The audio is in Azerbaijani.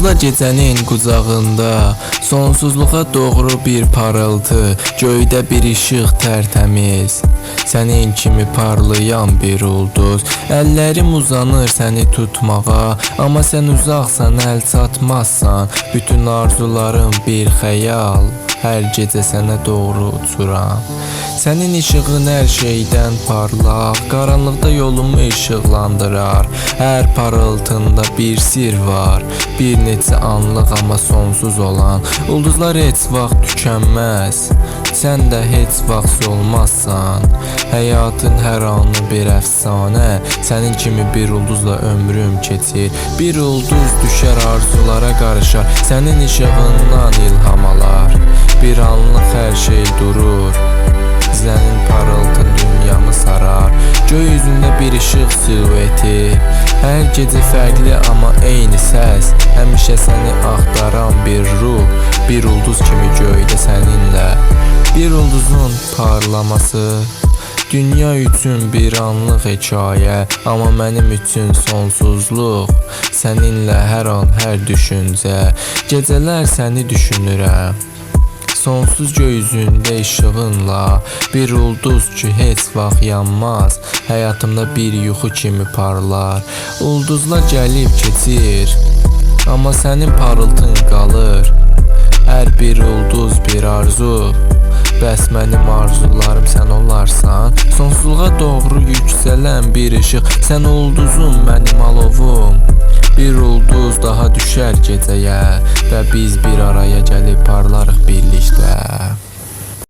Ulduzlar gecənin qucağında, sonsuzluğa doğru bir parıltı, göydə bir işıq tərtəmiz, sənin kimi parlayan bir ulduz. Əllərim uzanır səni tutmağa, amma sən uzaqsan, əl çatmazsan. Bütün arzularım bir xəyal, hər gecə sənə doğru uçuram. Sənin işığın hər şeydən parlaq, qaranlıqda yolumu işıqlandırar. Hər parıltında bir sir var, bir neçə anlıq amma sonsuz olan. Ulduzlar heç vaxt tükənməz, sən də heç vaxt solmazsan. Həyatın hər anı bir əfsanə, sənin kimi bir ulduzla ömrüm keçir. Bir ulduz düşər arzulara qarışar, sənin işığından ilham alar. Bir anlıq hər şey durur, sənin parıltın dünyamı sarar. Göy üzündə bir işıq silüeti, hər gecə fərqli amma eyni səs. Həmişə səni axtaran bir ruh, bir ulduz kimi göydə səninlə. Bir ulduzun parlaması dünya üçün bir anlıq hekayə, amma mənim üçün sonsuzluq. Səninlə hər an, hər düşüncə, gecələr səni düşünürəm. Sonsuz göy üzündə işığınla, bir ulduz ki heç vaxt yanmaz. Həyatımda bir yuxu kimi parlar. Ulduzlar gəlib keçir, amma sənin parıltın qalır. Hər bir ulduz bir arzu, bəs mənim arzularım sən olarsan. Sonsuzluğa doğru yüksələn bir işıq, sən ulduzum, mənim alovum. Bir ulduz daha düşər gecəyə və biz bir araya gəlib parlarıq birlikdə.